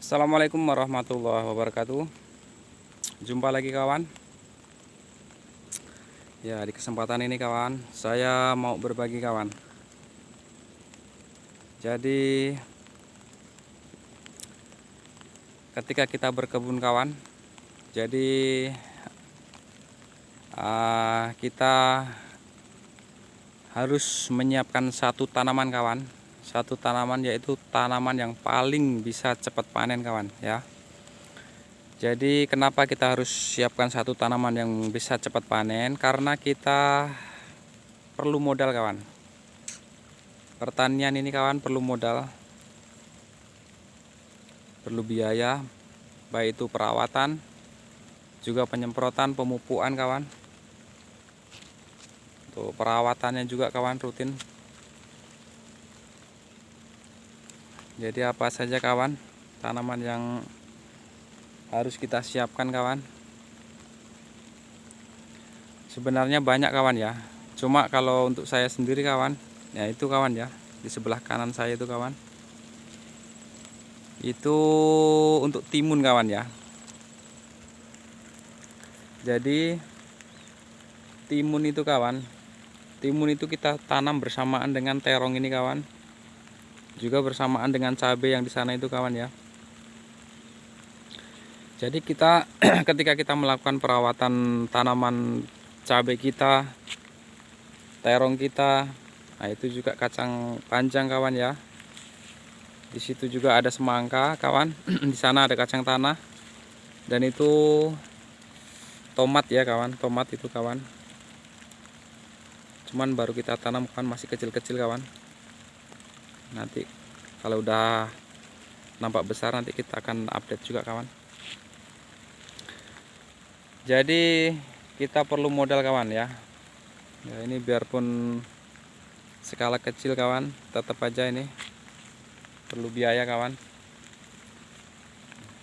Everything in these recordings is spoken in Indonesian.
Assalamualaikum warahmatullahi wabarakatuh. Jumpa lagi kawan. Ya, di kesempatan ini kawan, saya mau berbagi kawan. Jadi ketika kita berkebun kawan, jadi kita harus menyiapkan satu tanaman kawan. Satu tanaman yaitu tanaman yang paling bisa cepat panen kawan ya. Jadi kenapa kita harus siapkan satu tanaman yang bisa cepat panen? Karena kita perlu modal kawan. Pertanian ini kawan perlu modal, perlu biaya, baik itu perawatan, juga penyemprotan, pemupukan kawan. Untuk perawatannya juga kawan rutin. Jadi apa saja kawan tanaman yang harus kita siapkan kawan? Sebenarnya banyak kawan ya. Cuma kalau untuk saya sendiri kawan, ya itu kawan ya, di sebelah kanan saya itu kawan. Itu untuk timun kawan ya. Jadi timun itu kawan, timun itu kita tanam bersamaan dengan terong ini kawan. Juga bersamaan dengan cabai yang di sana itu kawan ya. Jadi kita ketika kita melakukan perawatan tanaman cabai kita, terong kita, nah itu juga kacang panjang kawan ya. Di situ juga ada semangka kawan. Di sana ada kacang tanah dan itu tomat ya kawan, tomat itu kawan. Cuman baru kita tanam kawan, masih kecil-kecil kawan. Nanti kalau udah nampak besar nanti kita akan update juga kawan. Jadi kita perlu modal kawan ya. Ya ini biarpun skala kecil kawan, tetap aja ini perlu biaya kawan.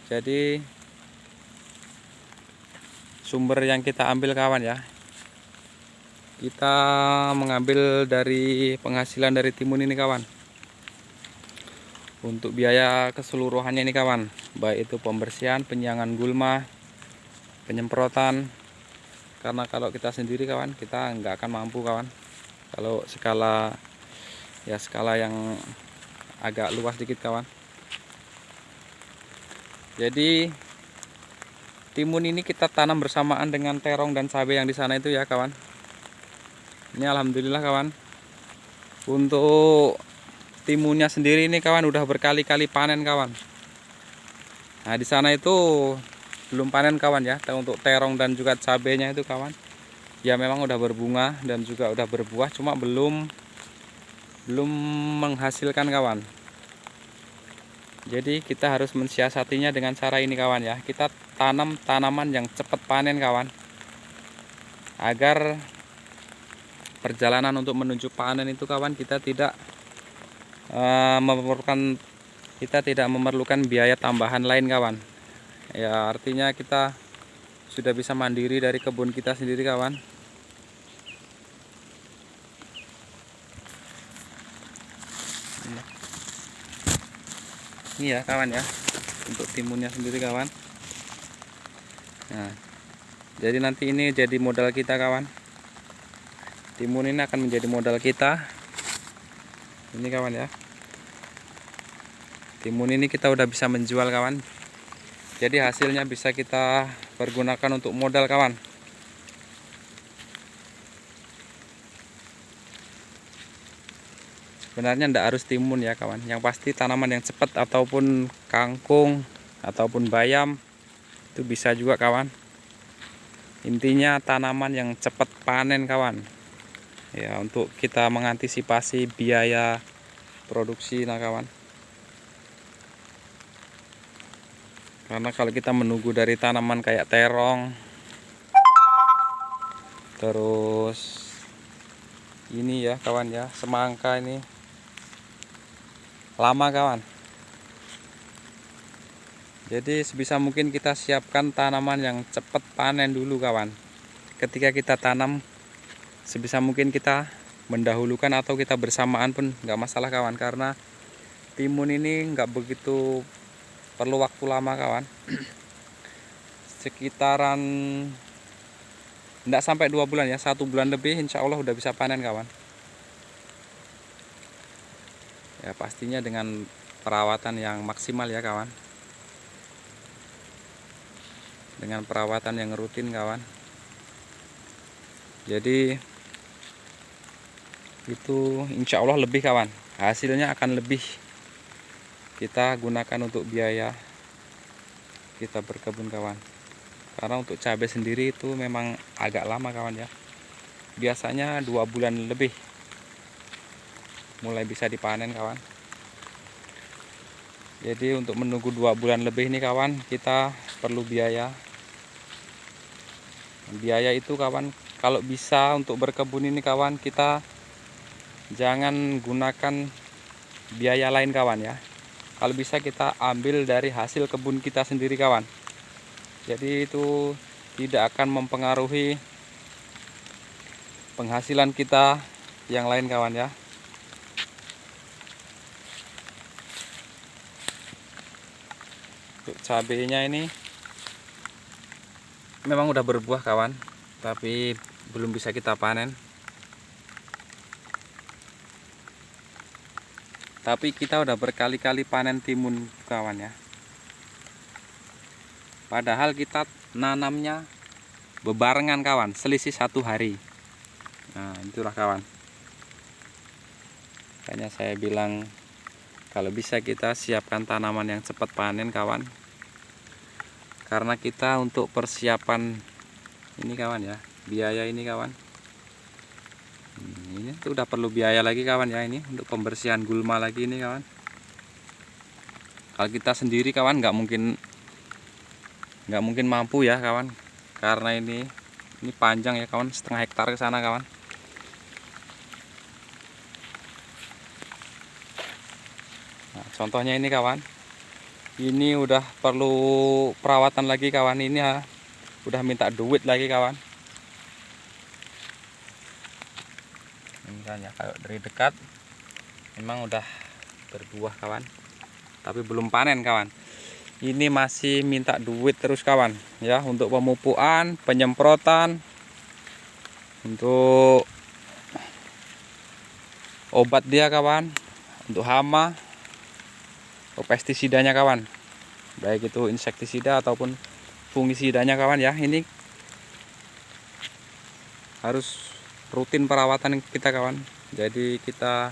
Jadi sumber yang kita ambil kawan ya, kita mengambil dari penghasilan dari timun ini kawan. Untuk biaya keseluruhannya ini kawan, baik itu pembersihan, penyiangan gulma, penyemprotan. Karena kalau kita sendiri kawan, kita nggak akan mampu kawan. Kalau skala yang agak luas dikit kawan. Jadi timun ini kita tanam bersamaan dengan terong dan cabai yang di sana itu ya kawan. Ini alhamdulillah kawan. Untuk timunnya sendiri ini kawan udah berkali-kali panen kawan. Nah di sana itu belum panen kawan ya. Untuk terong dan juga cabenya itu kawan, ya memang udah berbunga dan juga udah berbuah, cuma belum menghasilkan kawan. Jadi kita harus mensiasatinya dengan cara ini kawan ya. Kita tanam tanaman yang cepat panen kawan, agar perjalanan untuk menuju panen itu kawan kita tidak memerlukan biaya tambahan lain kawan. Ya artinya kita sudah bisa mandiri dari kebun kita sendiri kawan. Ini ya kawan ya, untuk timunnya sendiri kawan. Nah, jadi nanti ini jadi modal kita kawan. Timun ini akan menjadi modal kita. Ini kawan ya. Timun ini kita udah bisa menjual kawan. Jadi hasilnya bisa kita pergunakan untuk modal kawan. Sebenarnya tidak harus timun ya kawan. Yang pasti tanaman yang cepat ataupun kangkung ataupun bayam itu bisa juga kawan. Intinya tanaman yang cepat panen kawan. Ya untuk kita mengantisipasi biaya produksi nah kawan. Karena kalau kita menunggu dari tanaman kayak terong, terus ini ya kawan ya, semangka ini lama kawan. Jadi sebisa mungkin kita siapkan tanaman yang cepat panen dulu kawan. Ketika kita tanam, sebisa mungkin kita mendahulukan atau kita bersamaan pun nggak masalah kawan. Karena timun ini nggak begitu perlu waktu lama kawan. Sekitaran tidak sampai 2 bulan ya, 1 bulan lebih insya Allah udah bisa panen kawan. Ya pastinya dengan perawatan yang maksimal ya kawan, dengan perawatan yang rutin kawan. Jadi itu insya Allah lebih kawan, hasilnya akan lebih kita gunakan untuk biaya kita berkebun kawan. Karena untuk cabai sendiri itu memang agak lama kawan ya, biasanya 2 bulan lebih mulai bisa dipanen kawan. Jadi untuk menunggu 2 bulan lebih ini kawan, kita perlu biaya. Biaya itu kawan, kalau bisa untuk berkebun ini kawan, kita jangan gunakan biaya lain kawan ya. Kalau bisa kita ambil dari hasil kebun kita sendiri kawan. Jadi itu tidak akan mempengaruhi penghasilan kita yang lain kawan ya. Untuk cabenya ini memang udah berbuah kawan, tapi belum bisa kita panen. Tapi kita udah berkali-kali panen timun kawan ya. Padahal kita nanamnya bebarengan kawan, selisih 1 hari. Nah itulah kawan, makanya saya bilang kalau bisa kita siapkan tanaman yang cepat panen kawan. Karena kita untuk persiapan ini kawan ya, biaya ini kawan, ini tuh udah perlu biaya lagi kawan ya, ini untuk pembersihan gulma lagi ini kawan. Kalau kita sendiri kawan nggak mungkin mampu ya kawan, karena ini panjang ya kawan, 1/2 hektar ke sana kawan. Nah, contohnya ini kawan, ini udah perlu perawatan lagi kawan, ini ya udah minta duit lagi kawan. Ini kan ya, kalau dari dekat memang udah berbuah kawan, tapi belum panen kawan. Ini masih minta duit terus kawan ya, untuk pemupukan, penyemprotan, untuk obat dia kawan, untuk hama, pestisidanya kawan, baik itu insektisida ataupun fungisidanya kawan ya. Ini harus rutin perawatan kita kawan, jadi kita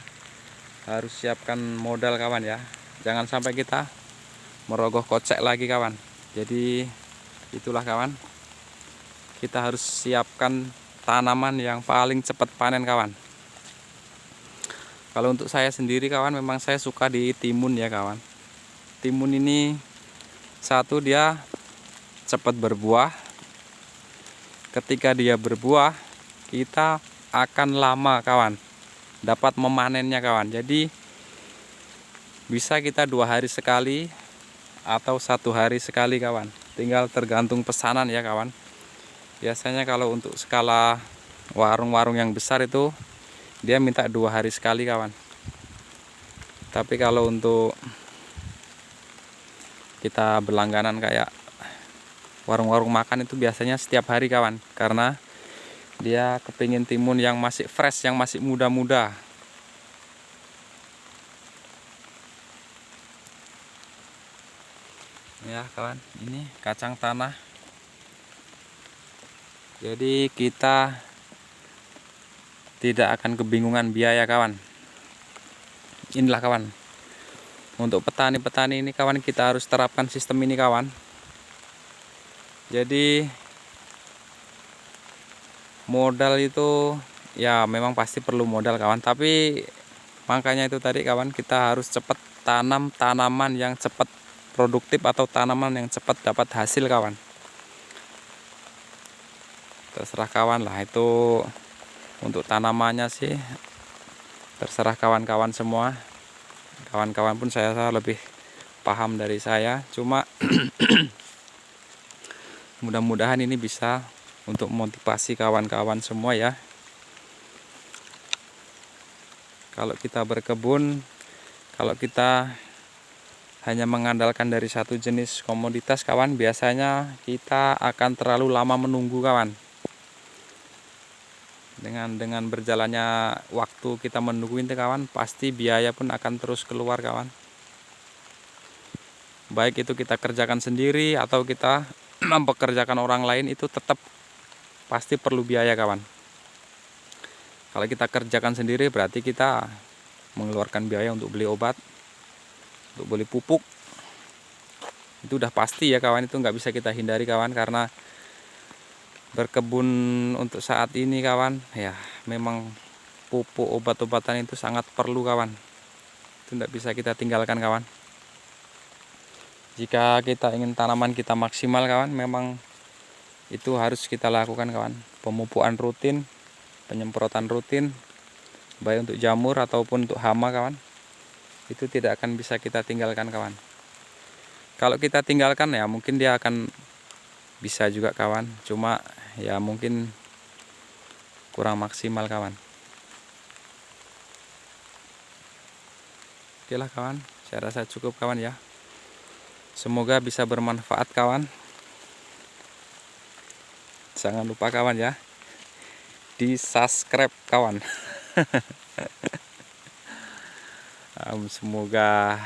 harus siapkan modal kawan ya, jangan sampai kita merogoh kocek lagi kawan. Jadi itulah kawan, kita harus siapkan tanaman yang paling cepat panen kawan. Kalau untuk saya sendiri kawan, memang saya suka di timun ya kawan. Timun ini satu, dia cepat berbuah. Ketika dia berbuah, kita akan lama kawan dapat memanennya kawan. Jadi bisa kita 2 hari sekali atau 1 hari sekali kawan, tinggal tergantung pesanan ya kawan. Biasanya kalau untuk skala warung-warung yang besar itu dia minta 2 hari sekali kawan. Tapi kalau untuk kita berlangganan kayak warung-warung makan itu biasanya setiap hari kawan, karena dia kepingin timun yang masih fresh, yang masih muda-muda. Ya kawan, ini kacang tanah. Jadi kita tidak akan kebingungan biaya kawan. Inilah kawan, untuk petani-petani ini kawan, kita harus terapkan sistem ini kawan. Jadi modal itu ya memang pasti perlu modal kawan, tapi makanya itu tadi kawan, kita harus cepat tanam tanaman yang cepat produktif atau tanaman yang cepat dapat hasil kawan. Terserah kawan lah, itu untuk tanamannya sih terserah kawan-kawan semua. Kawan-kawan pun saya rasa lebih paham dari saya, cuma mudah-mudahan ini bisa untuk motivasi kawan-kawan semua ya. Kalau kita berkebun, kalau kita hanya mengandalkan dari satu jenis komoditas kawan, biasanya kita akan terlalu lama menunggu kawan. Dengan berjalannya waktu kita menunggu itu kawan, pasti biaya pun akan terus keluar kawan. Baik itu kita kerjakan sendiri atau kita mempekerjakan orang lain, itu tetap pasti perlu biaya kawan. Kalau kita kerjakan sendiri berarti kita mengeluarkan biaya untuk beli obat, untuk beli pupuk. Itu udah pasti ya kawan, itu nggak bisa kita hindari kawan, karena berkebun untuk saat ini kawan, ya memang pupuk obat-obatan itu sangat perlu kawan. Itu nggak bisa kita tinggalkan kawan. Jika kita ingin tanaman kita maksimal kawan, memang itu harus kita lakukan kawan. Pemupukan rutin, penyemprotan rutin, baik untuk jamur ataupun untuk hama kawan, itu tidak akan bisa kita tinggalkan kawan. Kalau kita tinggalkan ya mungkin dia akan bisa juga kawan, cuma ya mungkin kurang maksimal kawan. Oke lah kawan, saya rasa cukup kawan ya. Semoga bisa bermanfaat kawan. Jangan lupa kawan ya, di subscribe kawan. Semoga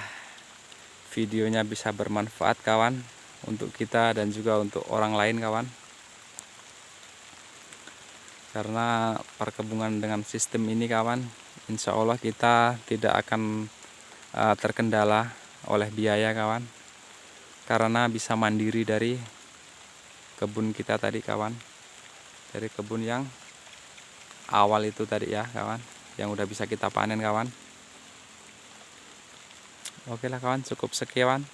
videonya bisa bermanfaat kawan, untuk kita dan juga untuk orang lain kawan. Karena perkebunan dengan sistem ini kawan, insya Allah kita tidak akan terkendala oleh biaya kawan, karena bisa mandiri dari kebun kita tadi kawan, dari kebun yang awal itu tadi ya kawan, yang udah bisa kita panen kawan. Oke lah kawan, cukup sekian.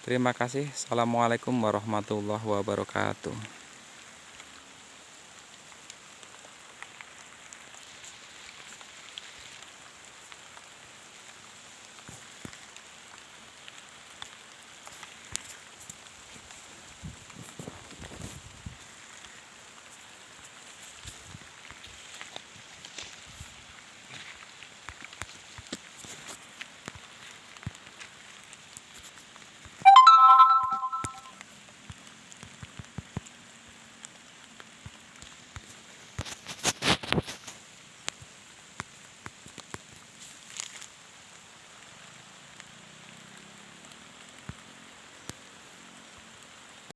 Terima kasih. Assalamualaikum warahmatullahi wabarakatuh.